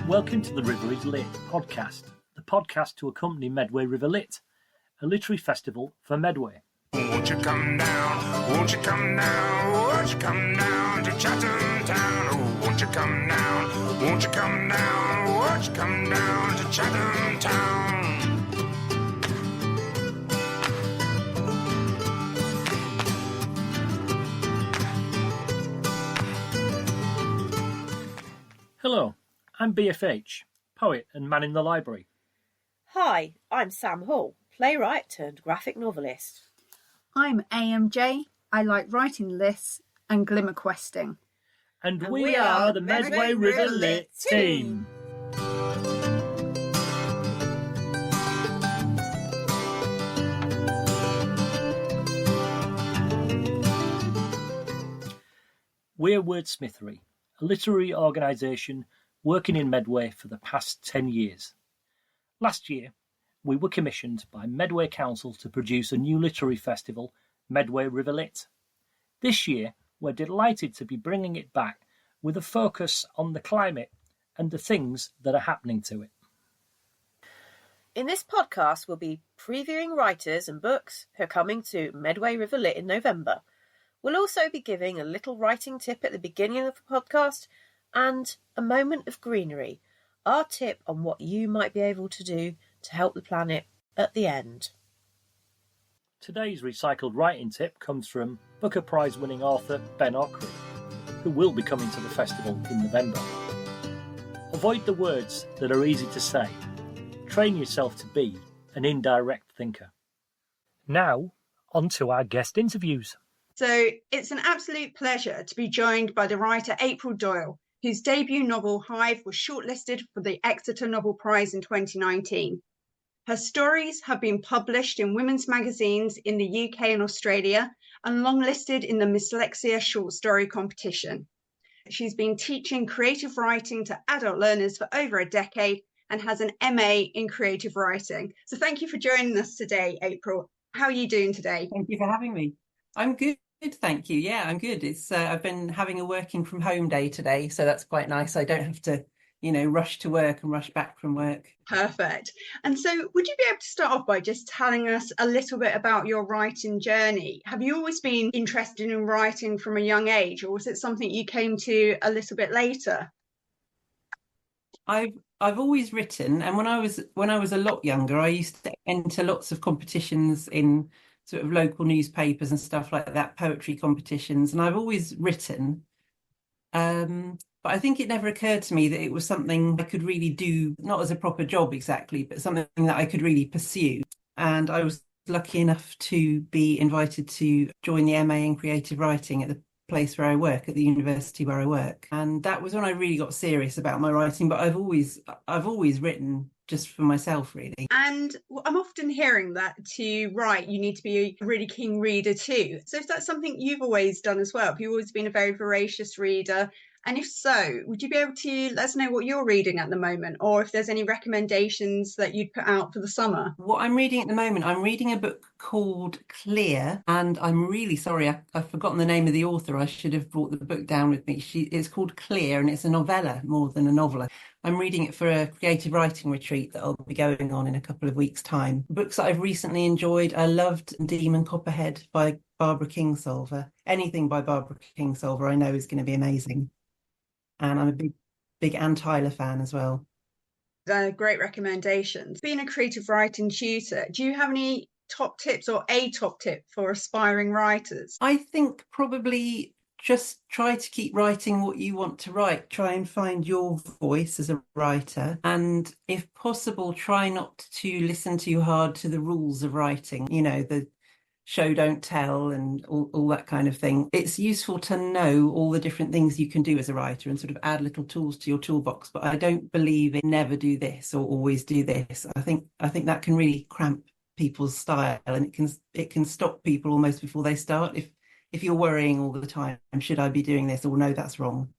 Welcome to the River Lit podcast, the podcast to accompany Medway River Lit, a literary festival for Medway. Won't you come down, won't you come down, won't you come down to Chatham Town? Oh, won't you come down, won't you come down, won't you come down to Chatham Town? Hello, I'm BFH, poet and man in the library. Hi, I'm Sam Hall, playwright turned graphic novelist. I'm AMJ. I like writing lists and glimmer questing. And we are the Medway River Lit team. We're Wordsmithery, a literary organisation working in Medway for the past 10 years. Last year, we were commissioned by Medway Council to produce a new literary festival, Medway River Lit. This year, we're delighted to be bringing it back with a focus on the climate and the things that are happening to it. In this podcast, we'll be previewing writers and books who are coming to Medway River Lit in November. We'll also be giving a little writing tip at the beginning of the podcast and a moment of greenery, our tip on what you might be able to do to help the planet at the end. Today's recycled writing tip comes from Booker Prize-winning author Ben Ockery, who will be coming to the festival in November. Avoid the words that are easy to say. Train yourself to be an indirect thinker. Now, on to our guest interviews. So it's an absolute pleasure to be joined by the writer April Doyle, whose debut novel Hive was shortlisted for the Exeter Novel Prize in 2019. Her stories have been published in women's magazines in the UK and Australia and longlisted in the Dyslexia Short Story Competition. She's been teaching creative writing to adult learners for over a decade and has an MA in creative writing. So thank you for joining us today, April. How are you doing today? Thank you for having me. I'm good, thank you. Yeah, I'm good. It's I've been having a working from home day today, so that's quite nice. I don't have to, rush to work and rush back from work. Perfect. And so would you be able to start off by just telling us a little bit about your writing journey? Have you always been interested in writing from a young age, or was it something you came to a little bit later? I've always written, and when I was a lot younger, I used to enter lots of competitions in sort of local newspapers and stuff like that, poetry competitions, and I've always written. But I think it never occurred to me that it was something I could really do, not as a proper job exactly, but something that I could really pursue. And I was lucky enough to be invited to join the MA in creative writing at the place where I work, at the university where I work. And that was when I really got serious about my writing, but I've always written just for myself, really. And I'm often hearing that to write, you need to be a really keen reader too. So if that's something you've always done as well, have you always been a very voracious reader? And if so, would you be able to let us know what you're reading at the moment, or if there's any recommendations that you'd put out for the summer? What I'm reading at the moment, I'm reading a book called Clear, and I'm really sorry, I've forgotten the name of the author. I should have brought the book down with me. It's called Clear, and it's a novella more than a novel. I'm reading it for a creative writing retreat that I'll be going on in a couple of weeks' time. Books that I've recently enjoyed, I loved Demon Copperhead by Barbara Kingsolver. Anything by Barbara Kingsolver I know is going to be amazing. And I'm a big Anne Tyler fan as well. Great recommendations. Being a creative writing tutor, do you have any top tips or a top tip for aspiring writers? I think probably just try to keep writing what you want to write. Try and find your voice as a writer. And if possible, try not to listen too hard to the rules of writing, the show don't tell and all that kind of thing. It's useful to know all the different things you can do as a writer and sort of add little tools to your toolbox, but I don't believe in never do this or always do this. I think that can really cramp people's style, and it can stop people almost before they start if you're worrying all the time, should I be doing this, or no, that's wrong.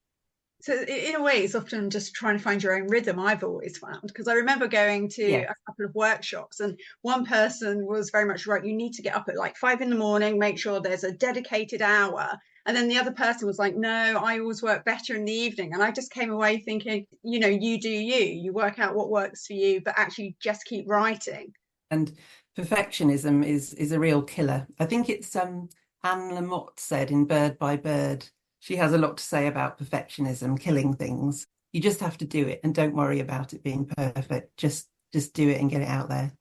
So in a way, it's often just trying to find your own rhythm, I've always found, because I remember going to a couple of workshops, and one person was very much right. You need to get up at like 5 a.m, make sure there's a dedicated hour. And then the other person was like, no, I always work better in the evening. And I just came away thinking, you do you work out what works for you, but actually just keep writing. And perfectionism is a real killer. I think it's Anne Lamott said in Bird by Bird, she has a lot to say about perfectionism killing things. You just have to do it and don't worry about it being perfect. Just do it and get it out there.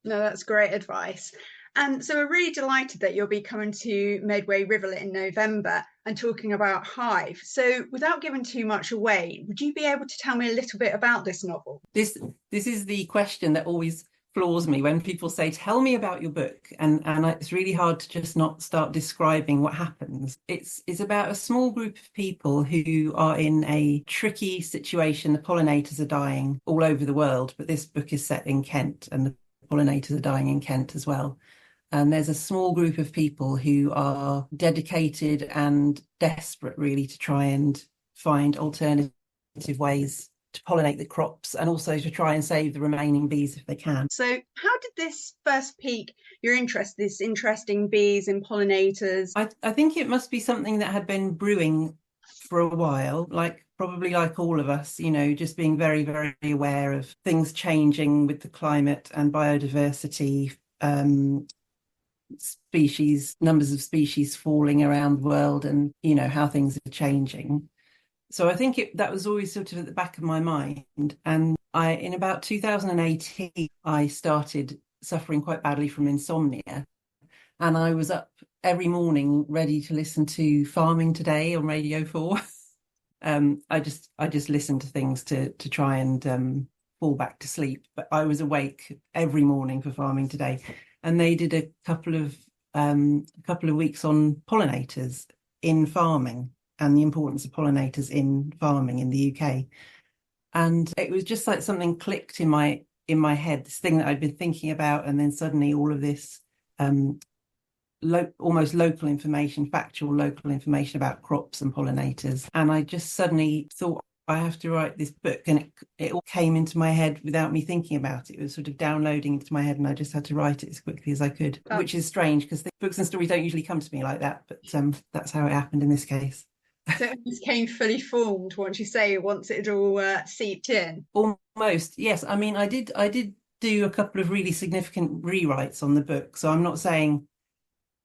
No, that's great advice. And so we're really delighted that you'll be coming to Medway River Lit in November and talking about Hive. So without giving too much away, would you be able to tell me a little bit about this novel? This is the question that always floors me when people say, tell me about your book. And it's really hard to just not start describing what happens. It's about a small group of people who are in a tricky situation. The pollinators are dying all over the world, but this book is set in Kent and the pollinators are dying in Kent as well. And there's a small group of people who are dedicated and desperate, really, to try and find alternative ways to pollinate the crops and also to try and save the remaining bees if they can. So how did this first pique your interest, this interesting bees and pollinators? I think it must be something that had been brewing for a while, probably like all of us, just being very, very aware of things changing with the climate and biodiversity, numbers of species falling around the world, and how things are changing. So I think that was always sort of at the back of my mind. And in about 2018 I started suffering quite badly from insomnia, and I was up every morning ready to listen to Farming Today on Radio 4. I just listened to things to try and fall back to sleep, but I was awake every morning for Farming Today. And they did a couple of weeks on pollinators in farming and the importance of pollinators in farming in the UK. And it was just like something clicked in my head, this thing that I'd been thinking about, and then suddenly all of this almost local information, factual local information about crops and pollinators. And I just suddenly thought, I have to write this book, and it all came into my head without me thinking about it. It was sort of downloading into my head, and I just had to write it as quickly as I could, which is strange because the books and stories don't usually come to me like that, but that's how it happened in this case. So it just came fully formed once it all seeped in? Almost, yes. I mean, I did do a couple of really significant rewrites on the book, so I'm not saying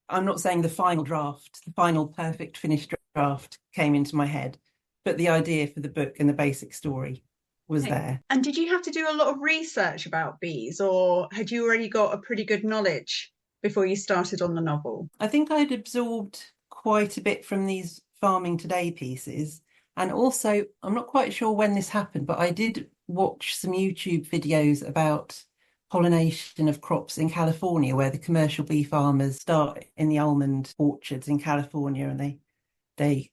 the final draft, the final perfect finished draft came into my head, but the idea for the book and the basic story was there. And did you have to do a lot of research about bees, or had you already got a pretty good knowledge before you started on the novel? I think I'd absorbed quite a bit from these Farming Today pieces. And also, I'm not quite sure when this happened, but I did watch some YouTube videos about pollination of crops in California, where the commercial bee farmers start in the almond orchards in California, and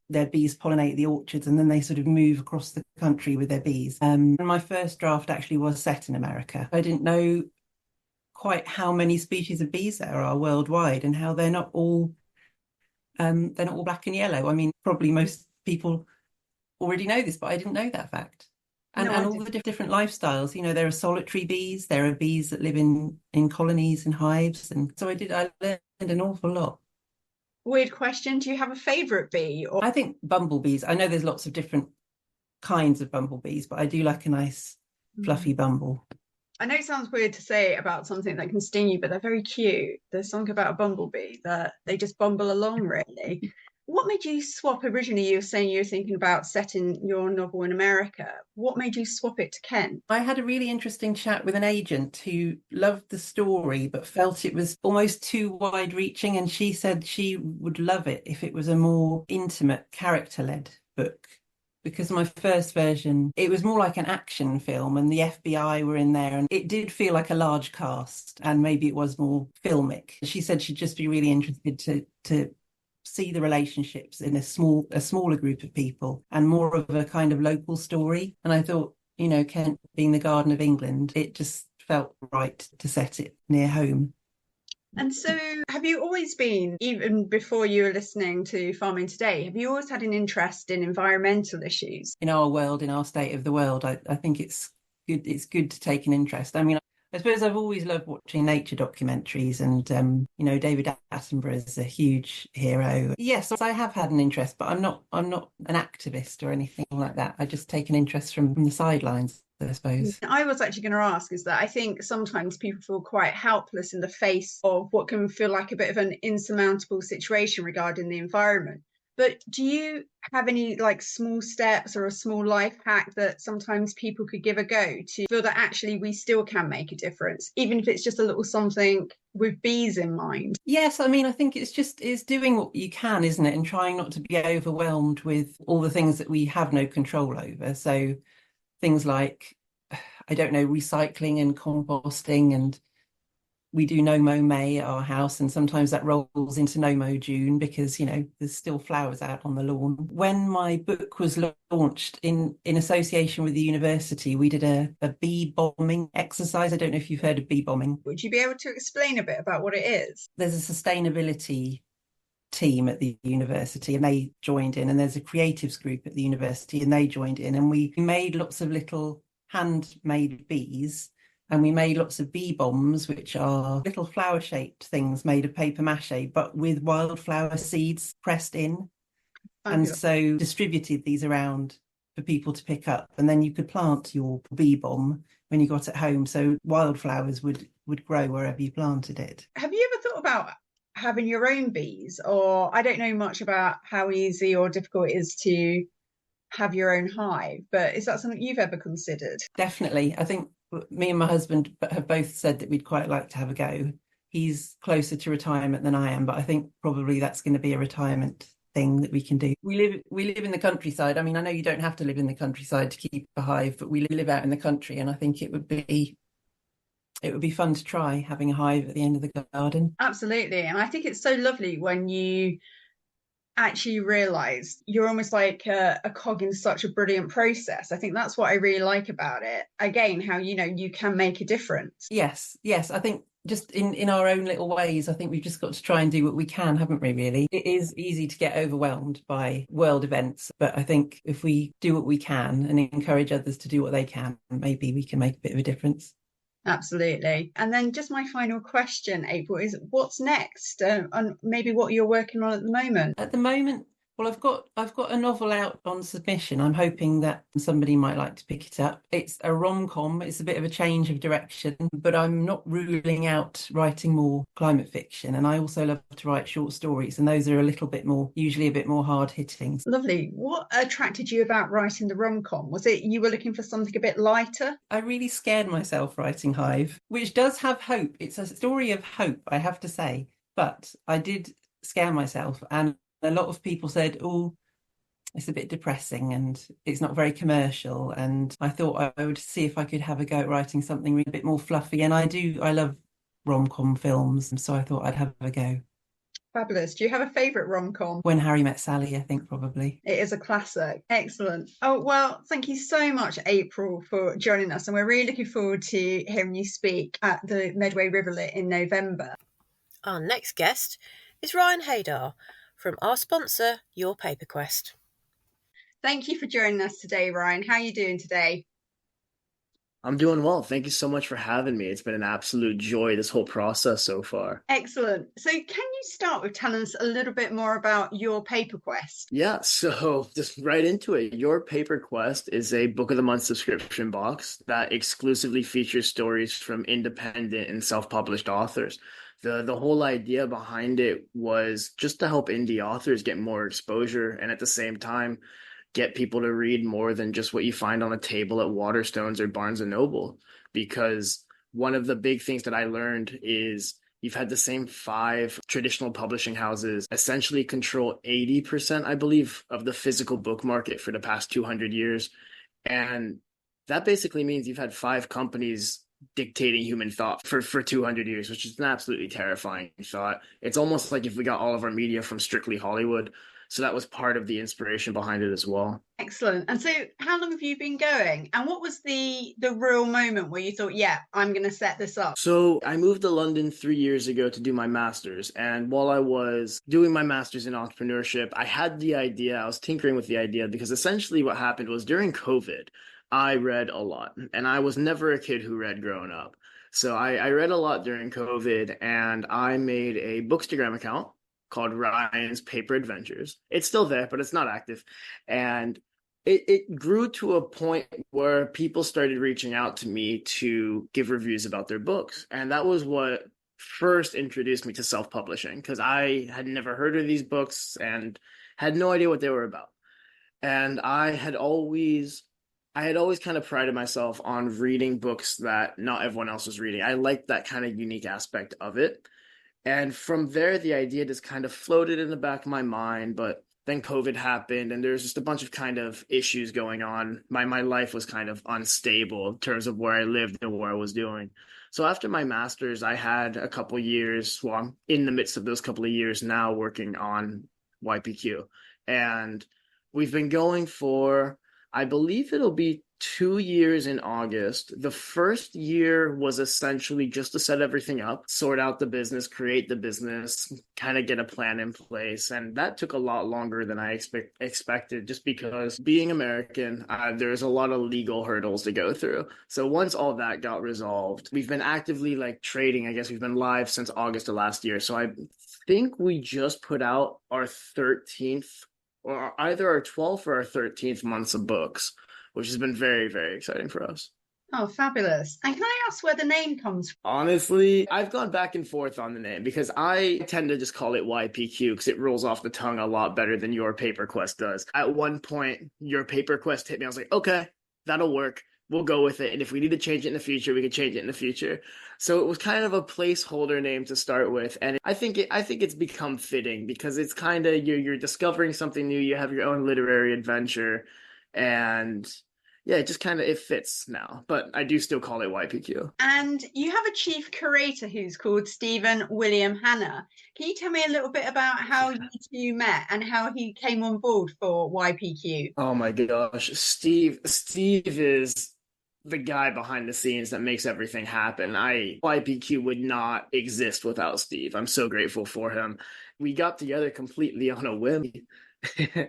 their bees pollinate the orchards, and then they sort of move across the country with their bees. And my first draft actually was set in America. I didn't know quite how many species of bees there are worldwide, and how they're not all black and yellow. I mean, probably most people already know this, but I didn't know that fact. And all the different lifestyles. There are solitary bees, there are bees that live in colonies and hives, and so I learned an awful lot. Weird question. Do you have a favourite bee? I think bumblebees. I know there's lots of different kinds of bumblebees, but I do like a nice fluffy bumble. I know it sounds weird to say about something that can sting you, but they're very cute. There's something about a bumblebee that they just bumble along, really. What made you swap originally? You were saying you were thinking about setting your novel in America. What made you swap it to Kent? I had a really interesting chat with an agent who loved the story but felt it was almost too wide-reaching, and she said she would love it if it was a more intimate, character-led book. Because my first version, it was more like an action film, and the FBI were in there, and it did feel like a large cast, and maybe it was more filmic. She said she'd just be really interested to see the relationships in a smaller group of people and more of a kind of local story. And I thought, Kent being the Garden of England, it just felt right to set it near home. And so have you always been, even before you were listening to Farming Today, have you always had an interest in environmental issues? In our world, in our state of the world, I think it's good to take an interest. I mean, I suppose I've always loved watching nature documentaries, and David Attenborough is a huge hero. Yes, I have had an interest, but I'm not an activist or anything like that. I just take an interest from the sidelines, I suppose. I was actually going to ask is that I think sometimes people feel quite helpless in the face of what can feel like a bit of an insurmountable situation regarding the environment. But do you have any like small steps or a small life hack that sometimes people could give a go to feel that actually we still can make a difference, even if it's just a little something with bees in mind? Yes, I mean, I think it's doing what you can, isn't it? And trying not to be overwhelmed with all the things that we have no control over. So things like, I don't know, recycling and composting, and we do no mow May at our house, and sometimes that rolls into no mow June because there's still flowers out on the lawn. When my book was launched in association with the university, we did a bee bombing exercise. I don't know if you've heard of bee bombing. Would you be able to explain a bit about what it is? There's a sustainability team at the university, and they joined in, and there's a creatives group at the university, and they joined in, and we made lots of little handmade bees. And we made lots of bee bombs, which are little flower-shaped things made of paper mache, but with wildflower seeds pressed in. And so distributed these around for people to pick up. And then you could plant your bee bomb when you got at home. So wildflowers would grow wherever you planted it. Have you ever thought about having your own bees? Or I don't know much about how easy or difficult it is to have your own hive, but is that something you've ever considered? Definitely. I think me and my husband have both said that we'd quite like to have a go. He's closer to retirement than I am, but I think probably that's going to be a retirement thing that we can do. We live in the countryside. I mean, I know you don't have to live in the countryside to keep a hive, but we live out in the country, and I think it would be fun to try having a hive at the end of the garden. Absolutely. And I think it's so lovely when you actually realize you're almost like a cog in such a brilliant process. I think that's what I really like about it. Again, how you can make a difference. Yes, I think just in our own little ways, I think we've just got to try and do what we can, haven't we, really? It is easy to get overwhelmed by world events, but I think if we do what we can and encourage others to do what they can, maybe we can make a bit of a difference. Absolutely. And then just my final question, April, is what's next? And maybe what you're working on at the moment? At the moment, well, I've got a novel out on submission. I'm hoping that somebody might like to pick it up. It's a rom-com. It's a bit of a change of direction, but I'm not ruling out writing more climate fiction. And I also love to write short stories, and those are usually a bit more hard-hitting. Lovely. What attracted you about writing the rom-com? Was it you were looking for something a bit lighter? I really scared myself writing Hive, which does have hope. It's a story of hope, I have to say. But I did scare myself, and a lot of people said, oh, it's a bit depressing and it's not very commercial. And I thought I would see if I could have a go at writing something a bit more fluffy. And I love rom-com films, and so I thought I'd have a go. Fabulous. Do you have a favourite rom-com? When Harry Met Sally, I think, probably. It is a classic. Excellent. Oh, well, thank you so much, April, for joining us. And we're really looking forward to hearing you speak at the Medway River Lit in November. Our next guest is Ryan Haydar from our sponsor, Your Paper Quest. Thank you for joining us today, Ryan. How are you doing today? I'm doing well. Thank you so much for having me. It's been an absolute joy, this whole process so far. Excellent. So can you start with telling us a little bit more about Your Paper Quest? Yeah, so just right into it. Your Paper Quest is a Book of the Month subscription box that exclusively features stories from independent and self-published authors. The whole idea behind it was just to help indie authors get more exposure and at the same time get people to read more than just what you find on a table at Waterstones or Barnes & Noble. Because one of the big things that I learned is you've had the same 5 traditional publishing houses essentially control 80%, I believe, of the physical book market for the past 200 years. And that basically means you've had 5 companies dictating human thought for 200 years, which is an absolutely terrifying thought. It's almost like if we got all of our media from strictly Hollywood. So that was part of the inspiration behind it as well. Excellent. And so how long have you been going? And what was the real moment where you thought, yeah, I'm going to set this up? So I moved to London 3 years ago to do my master's. And while I was doing my master's in entrepreneurship, I had the idea, I was tinkering with the idea, because essentially what happened was during COVID, I read a lot, and I was never a kid who read growing up. So I read a lot during COVID, and I made a Bookstagram account called Ryan's Paper Adventures. It's still there, but it's not active. And it grew to a point where people started reaching out to me to give reviews about their books. And that was what first introduced me to self-publishing, because I had never heard of these books and had no idea what they were about. And I had always kind of prided myself on reading books that not everyone else was reading. I liked that kind of unique aspect of it. And from there, the idea just kind of floated in the back of my mind. But then COVID happened, and there's just a bunch of kind of issues going on. My life was kind of unstable in terms of where I lived and what I was doing. So after my master's, I had a couple years, well, I'm in the midst of those couple of years now working on YPQ. And we've been going for, I believe it'll be 2 years in August. The first year was essentially just to set everything up, sort out the business, create the business, kind of get a plan in place. And that took a lot longer than I expected, just because being American, there's a lot of legal hurdles to go through. So once all that got resolved, we've been actively like trading. I guess we've been live since August of last year. So I think we just put out our 13th, or either our 12th or our 13th months of books, which has been very, very exciting for us. Oh, fabulous. And can I ask where the name comes from? Honestly, I've gone back and forth on the name, because I tend to just call it YPQ because it rolls off the tongue a lot better than Your Paper Quest does. At one point, Your Paper Quest hit me. I was like, okay, that'll work. We'll go with it. And if we need to change it in the future, we can change it in the future. So it was kind of a placeholder name to start with. And I think it's become fitting, because it's kind of, you're discovering something new. You have your own literary adventure. And yeah, it just kind of, it fits now. But I do still call it YPQ. And you have a chief curator who's called Stephen William Hanna. Can you tell me a little bit about how you two met and how he came on board for YPQ? Oh my gosh. Steve is the guy behind the scenes that makes everything happen. YPQ would not exist without Steve. I'm so grateful for him. We got together completely on a whim.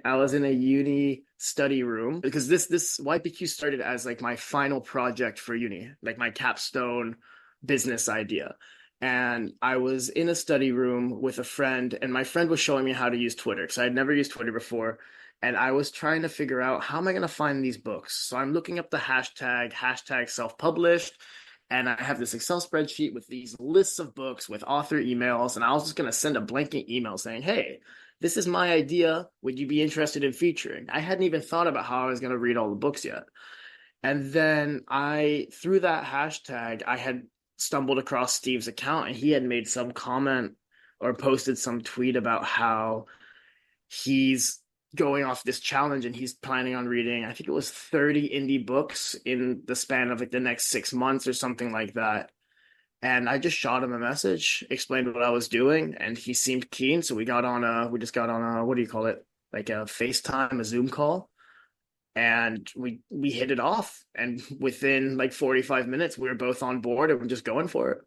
I was in a uni study room, because this YPQ started as like my final project for uni, like my capstone business idea. And I was in a study room with a friend, and my friend was showing me how to use Twitter, because I had never used Twitter before. And I was trying to figure out, how am I going to find these books? So I'm looking up the hashtag self-published, and I have this Excel spreadsheet with these lists of books with author emails. And I was just going to send a blanket email saying, hey, this is my idea. Would you be interested in featuring? I hadn't even thought about how I was going to read all the books yet. And then through that hashtag, I had stumbled across Steve's account, and he had made some comment or posted some tweet about how he's going off this challenge and he's planning on reading, I think it was 30 indie books in the span of like the next 6 months or something like that. And I just shot him a message, explained what I was doing, and he seemed keen. So we got on a, what do you call it? Like a FaceTime, a Zoom call. And we hit it off. And within like 45 minutes, we were both on board and we're just going for it.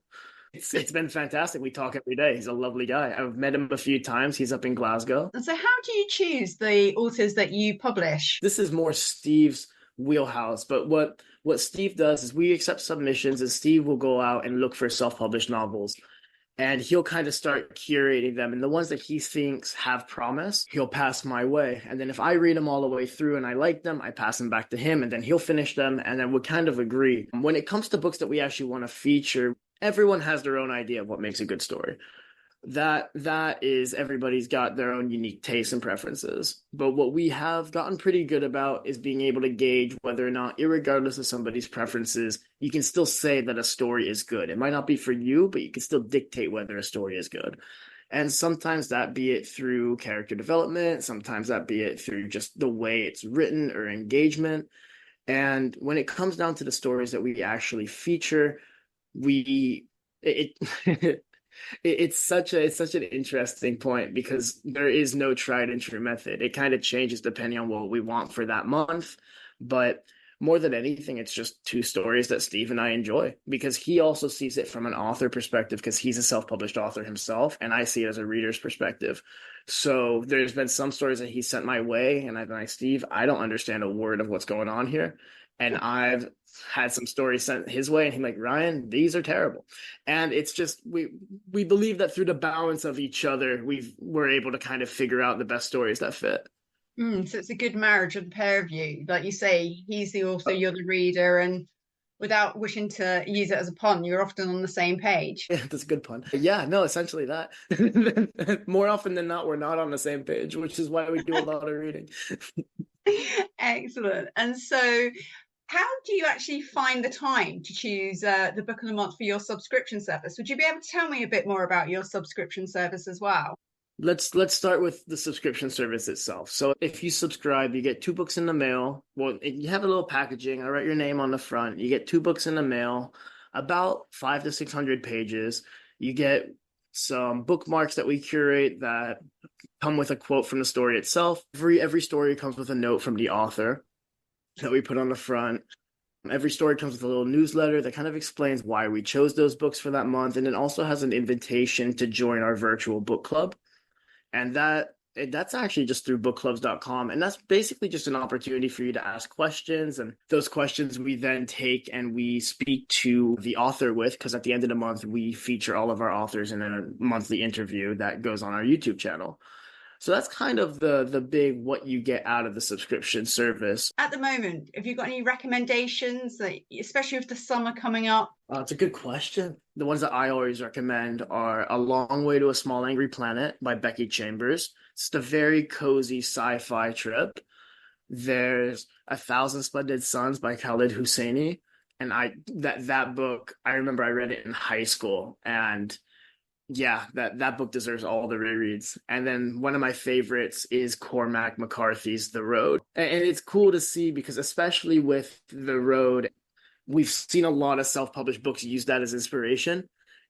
It's been fantastic. We talk every day. He's a lovely guy. I've met him a few times. He's up in Glasgow. So how do you choose the authors that you publish? This is more Steve's wheelhouse, but what Steve does is we accept submissions, and Steve will go out and look for self-published novels, and he'll kind of start curating them, and the ones that he thinks have promise, he'll pass my way. And then if I read them all the way through and I like them, I pass them back to him, and then he'll finish them, and then we'll kind of agree. When it comes to books that we actually want to feature, everyone has their own idea of what makes a good story. That is, everybody's got their own unique tastes and preferences. But what we have gotten pretty good about is being able to gauge whether or not, irregardless of somebody's preferences, you can still say that a story is good. It might not be for you, but you can still dictate whether a story is good. And sometimes that be it through character development, sometimes that be it through just the way it's written or engagement. And when it comes down to the stories that we actually feature, it's such an interesting point, because there is no tried and true method. It kind of changes depending on what we want for that month. But more than anything, it's just two stories that Steve and I enjoy, because he also sees it from an author perspective, because he's a self-published author himself, and I see it as a reader's perspective. So there's been some stories that he sent my way, and I've been like, Steve, I don't understand a word of what's going on here. And I've had some stories sent his way, and he's like, Ryan, these are terrible. And it's just we believe that through the balance of each other, we're able to kind of figure out the best stories that fit. So it's a good marriage of the pair of you. Like you say, he's the author, you're the reader, and without wishing to use it as a pun, you're often on the same page. Yeah, that's a good pun. Yeah, no, essentially that. More often than not, we're not on the same page, which is why we do a lot of reading. Excellent. And so how do you actually find the time to choose the book of the month for your subscription service? Would you be able to tell me a bit more about your subscription service as well? Let's start with the subscription service itself. So if you subscribe, you get 2 books in the mail. Well, you have a little packaging. I write your name on the front. You get 2 books in the mail, about 500 to 600 pages. You get some bookmarks that we curate that come with a quote from the story itself. Every story comes with a note from the author that we put on the front. Every story comes with a little newsletter that kind of explains why we chose those books for that month, and it also has an invitation to join our virtual book club. And that's actually just through bookclubs.com. And that's basically just an opportunity for you to ask questions. And those questions we then take and we speak to the author with, because at the end of the month, we feature all of our authors in a monthly interview that goes on our YouTube channel. So that's kind of the big what you get out of the subscription service. At the moment, have you got any recommendations, especially with the summer coming up? It's a good question. The ones that I always recommend are A Long Way to a Small Angry Planet by Becky Chambers. It's a very cozy sci-fi trip. There's A Thousand Splendid Suns by Khaled Hosseini. And that book, I remember I read it in high school, and yeah, that book deserves all the rereads. And then one of my favorites is Cormac McCarthy's The Road. And it's cool to see because especially with The Road, we've seen a lot of self-published books use that as inspiration.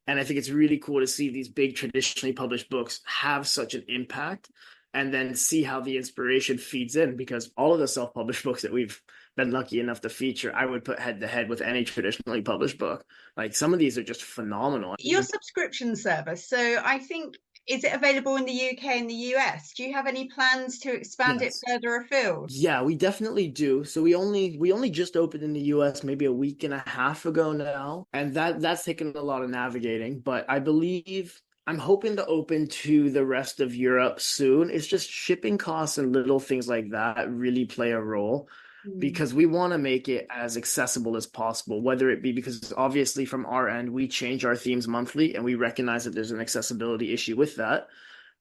And I think it's really cool to see these big traditionally published books have such an impact and then see how the inspiration feeds in, because all of the self-published books that we've been lucky enough to feature, I would put head to head with any traditionally published book. Like some of these are just phenomenal. Your subscription service, so I think, is it available in the UK and the US? Do you have any plans to expand it further afield? Yeah, we definitely do. So we only just opened in the US maybe a week and a half ago now, and that's taken a lot of navigating, but I believe I'm hoping to open to the rest of Europe soon. It's just shipping costs and little things like that really play a role, because we want to make it as accessible as possible, whether it be because obviously from our end, we change our themes monthly and we recognize that there's an accessibility issue with that.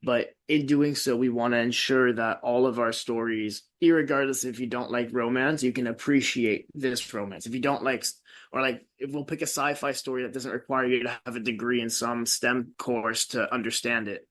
But in doing so, we want to ensure that all of our stories, irregardless if you don't like romance, you can appreciate this romance. If you don't like, or like, if we'll pick a sci-fi story that doesn't require you to have a degree in some STEM course to understand it.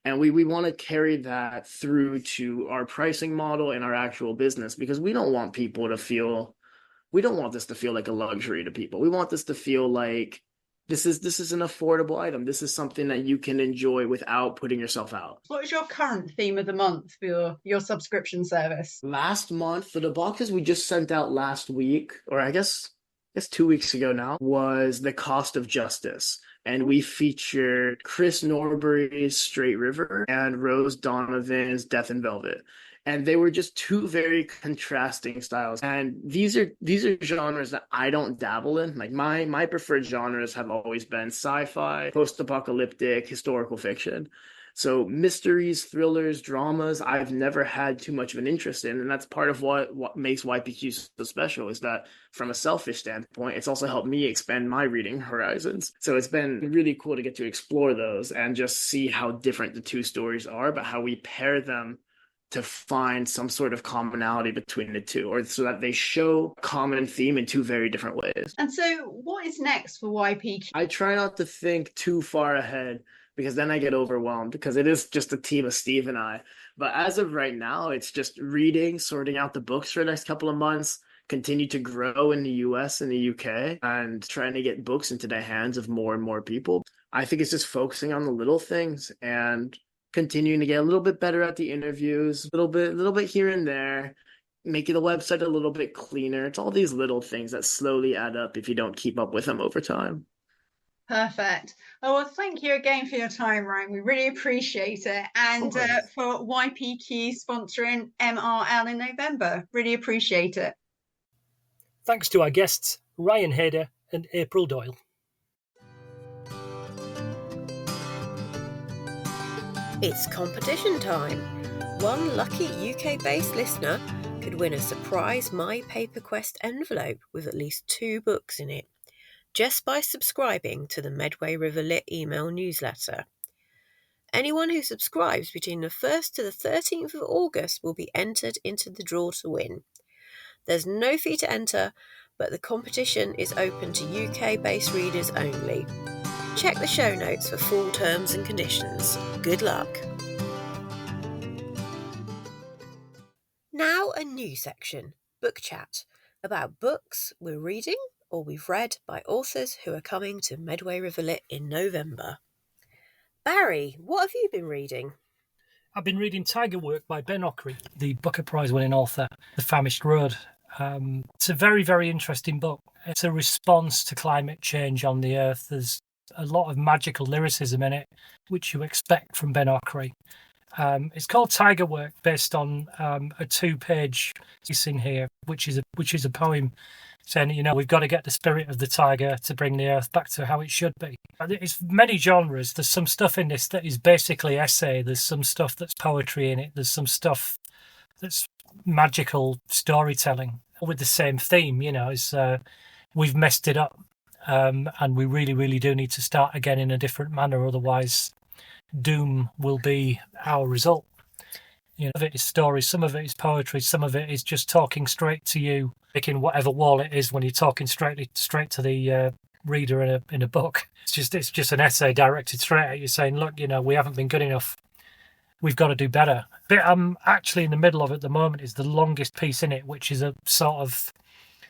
And we want to carry that through to our pricing model and our actual business, because we don't want this to feel like a luxury to people. We want this to feel like this is an affordable item. This is something that you can enjoy without putting yourself out. What is your current theme of the month for your subscription service? Last month, for the boxes we just sent out last week, or I guess 2 weeks ago now, was The Cost of Justice. And we featured Chris Norbury's Straight River and Rose Donovan's Death in Velvet. And they were just 2 very contrasting styles. And these are genres that I don't dabble in. Like my preferred genres have always been sci-fi, post-apocalyptic, historical fiction. So mysteries, thrillers, dramas, I've never had too much of an interest in. And that's part of what makes YPQ so special, is that from a selfish standpoint, it's also helped me expand my reading horizons. So it's been really cool to get to explore those and just see how different the 2 stories are, but how we pair them to find some sort of commonality between the 2, or so that they show a common theme in 2 very different ways. And so what is next for YPQ? I try not to think too far ahead, because then I get overwhelmed, because it is just a team of Steve and I. But as of right now, it's just reading, sorting out the books for the next couple of months, continue to grow in the US and the UK, and trying to get books into the hands of more and more people. I think it's just focusing on the little things and continuing to get a little bit better at the interviews, a little bit here and there, making the website a little bit cleaner. It's all these little things that slowly add up if you don't keep up with them over time. Perfect. Oh, well, thank you again for your time, Ryan. We really appreciate it. And for YPQ sponsoring MRL in November. Really appreciate it. Thanks to our guests, Ryan Hader and April Doyle. It's competition time. One lucky UK-based listener could win a surprise My Paper Quest envelope with at least 2 books in it, just by subscribing to the Medway River Lit email newsletter. Anyone who subscribes between the 1st to the 13th of August will be entered into the draw to win. There's no fee to enter, but the competition is open to UK-based readers only. Check the show notes for full terms and conditions. Good luck. Now a new section, Book Chat, about books we're reading or we've read by authors who are coming to Medway River Lit in November. Barry, what have you been reading? I've been reading Tiger Work by Ben Ockery, the Booker Prize-winning author, The Famished Road. It's a very, very interesting book. It's a response to climate change on the Earth. There's a lot of magical lyricism in it, which you expect from Ben Ockery. It's called Tiger Work, based on a 2-page piece in here, which is a poem saying, we've got to get the spirit of the tiger to bring the earth back to how it should be. It's many genres. There's some stuff in this that is basically essay. There's some stuff that's poetry in it. There's some stuff that's magical storytelling with the same theme. We've messed it up, and we really, really do need to start again in a different manner. Otherwise, doom will be our result. Some of it is stories, some of it is poetry, some of it is just talking straight to you, picking whatever wall it is when you're talking straight to the reader in a book. It's just an essay directed straight at you, saying, look, we haven't been good enough. We've got to do better. But I'm actually in the middle of it at the moment is the longest piece in it, which is a sort of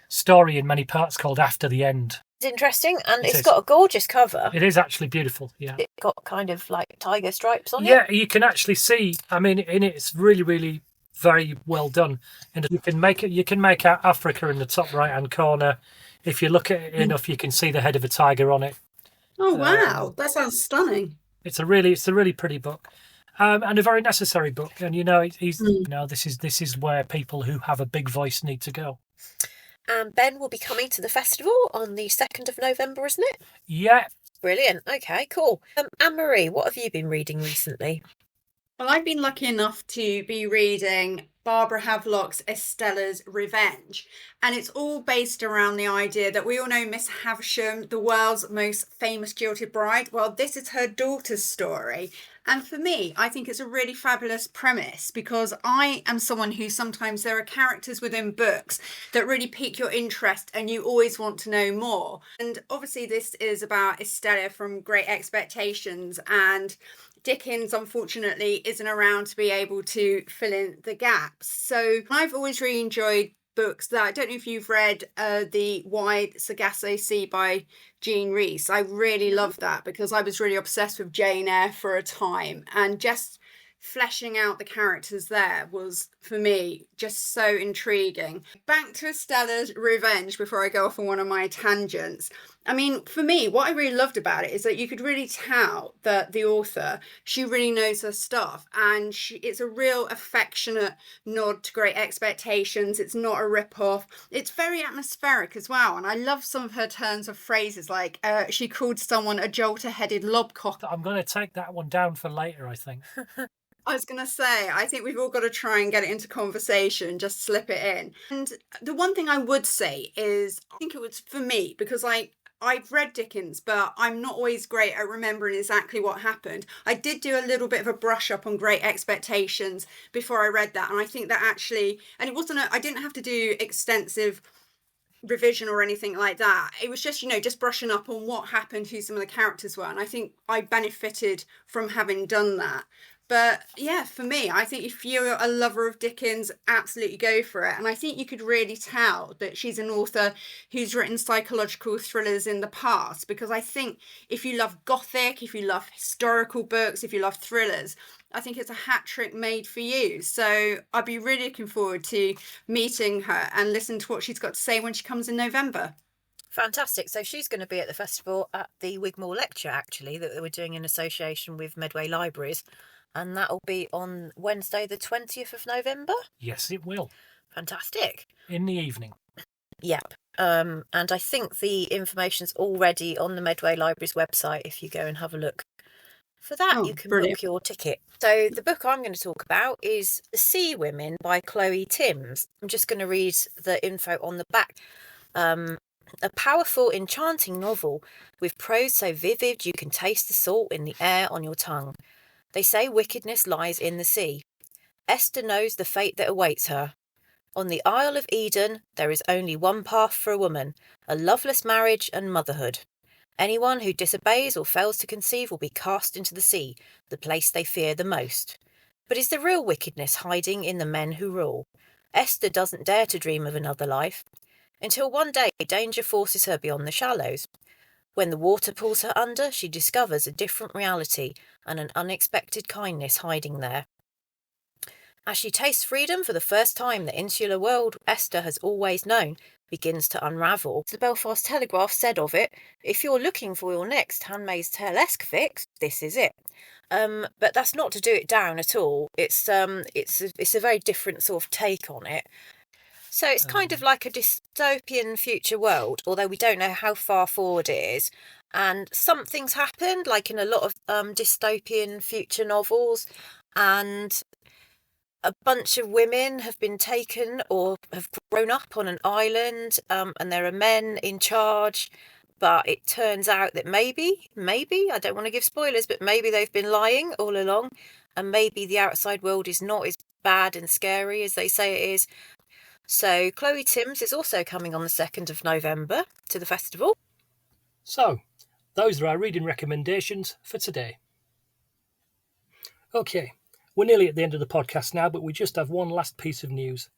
story in many parts called After the End. It's interesting, and it's got a gorgeous cover. It is actually beautiful, yeah. It's got kind of like tiger stripes on it. Yeah, you can actually see, in it, it's really, really very well done. And you can make out Africa in the top right-hand corner. If you look at it enough, you can see the head of a tiger on it. Oh, wow. That sounds stunning. It's a really pretty book. And a very necessary book. And, this is where people who have a big voice need to go. And Ben will be coming to the festival on the 2nd of November, isn't it? Yeah. Brilliant. Okay, cool. Anne-Marie, what have you been reading recently? Well, I've been lucky enough to be reading Barbara Havelock's Estella's Revenge. And it's all based around the idea that we all know Miss Havisham, the world's most famous jilted bride. Well, this is her daughter's story. And for me, I think it's a really fabulous premise because I am someone who sometimes there are characters within books that really pique your interest and you always want to know more. And obviously this is about Estella from Great Expectations, and Dickens, unfortunately, isn't around to be able to fill in the gaps. So I've always really enjoyed books that, I don't know if you've read The Wide Sargasso Sea by Jean Rhys. I really love that because I was really obsessed with Jane Eyre for a time, and just fleshing out the characters there was, for me, just so intriguing. Back to Estella's Revenge before I go off on one of my tangents. I mean, for me, what I really loved about it is that you could really tell that the author, she really knows her stuff, and it's a real affectionate nod to Great Expectations. It's not a rip-off. It's very atmospheric as well, and I love some of her turns of phrases, like she called someone a jolter-headed lobcock. I'm going to take that one down for later, I think. I was going to say, I think we've all got to try and get it into conversation, just slip it in. And the one thing I would say is, I think it was for me, because I've read Dickens, but I'm not always great at remembering exactly what happened. I did do a little bit of a brush up on Great Expectations before I read that. And I think that actually, and it wasn't, I didn't have to do extensive revision or anything like that. It was just, just brushing up on what happened, who some of the characters were. And I think I benefited from having done that. But yeah, for me, I think if you're a lover of Dickens, absolutely go for it. And I think you could really tell that she's an author who's written psychological thrillers in the past, because I think if you love Gothic, if you love historical books, if you love thrillers, I think it's a hat trick made for you. So I'd be really looking forward to meeting her and listen to what she's got to say when she comes in November. Fantastic. So she's going to be at the festival at the Wigmore Lecture, actually, that we're doing in association with Medway Libraries. And that'll be on Wednesday, the 20th of November? Yes, it will. Fantastic. In the evening. Yep. And I think the information's already on the Medway Library's website if you go and have a look. For that, Oh, you can brilliant. book your ticket. So the book I'm going to talk about is The Sea Women by Chloe Timms. I'm just going to read the info on the back. A powerful, enchanting novel with prose so vivid you can taste the salt in the air on your tongue. They say wickedness lies in the sea. Esther knows the fate that awaits her. On the Isle of Eden, there is only one path for a woman, a loveless marriage and motherhood. Anyone who disobeys or fails to conceive will be cast into the sea, the place they fear the most. But is the real wickedness hiding in the men who rule? Esther doesn't dare to dream of another life, until one day danger forces her beyond the shallows. When the water pulls her under, she discovers a different reality and an unexpected kindness hiding there. As she tastes freedom for the first time, the insular world Esther has always known begins to unravel. The Belfast Telegraph said of it, "If you're looking for your next Handmaid's Tale-esque fix, this is it." But that's not to do it down at all. It's a very different sort of take on it. So it's kind of like a dystopian future world, although we don't know how far forward it is. And something's happened, like in a lot of dystopian future novels, and a bunch of women have been taken or have grown up on an island, and there are men in charge. But it turns out that maybe, I don't want to give spoilers, but maybe they've been lying all along, and maybe the outside world is not as bad and scary as they say it is. So Chloe Timms is also coming on the 2nd of November to the festival. So, those are our reading recommendations for today. Okay, we're nearly at the end of the podcast now, but we just have one last piece of news.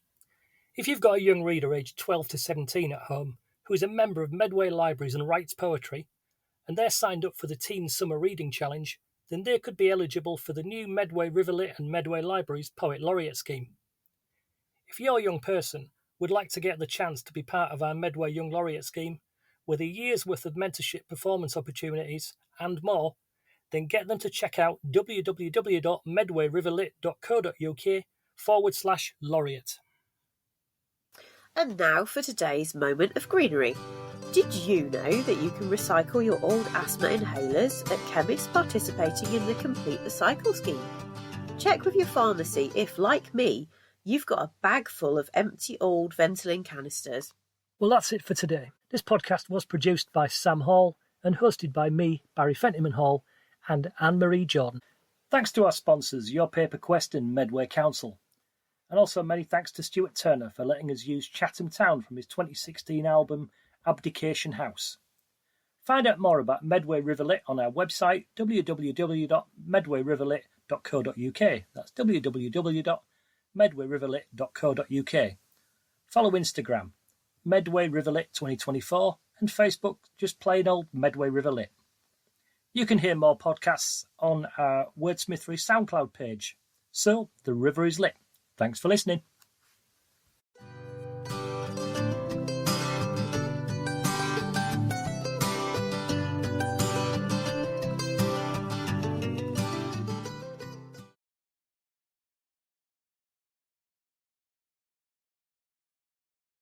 If you've got a young reader aged 12 to 17 at home who is a member of Medway Libraries and writes poetry, and they're signed up for the Teen Summer Reading Challenge, then they could be eligible for the new Medway River Lit and Medway Libraries Poet Laureate scheme. If your young person would like to get the chance to be part of our Medway Young Laureate scheme, with a year's worth of mentorship performance opportunities and more, then get them to check out www.medwayriverlit.co.uk/laureate. And now for today's moment of greenery. Did you know that you can recycle your old asthma inhalers at chemists participating in the Complete the Cycle scheme? Check with your pharmacy if, like me, you've got a bag full of empty old Ventolin canisters. Well, that's it for today. This podcast was produced by Sam Hall and hosted by me, Barry Fentiman Hall, and Anne-Marie Jordan. Thanks to our sponsors, Your Paper Quest and Medway Council. And also many thanks to Stuart Turner for letting us use Chatham Town from his 2016 album Abdication House. Find out more about Medway River Lit on our website www.medwayriverlit.co.uk. That's www.medwayriverlit.co.uk. Follow Instagram, Medway River Lit 2024, and Facebook, just plain old Medway River Lit. You can hear more podcasts on our Wordsmithery SoundCloud page. So, the river is lit. Thanks for listening.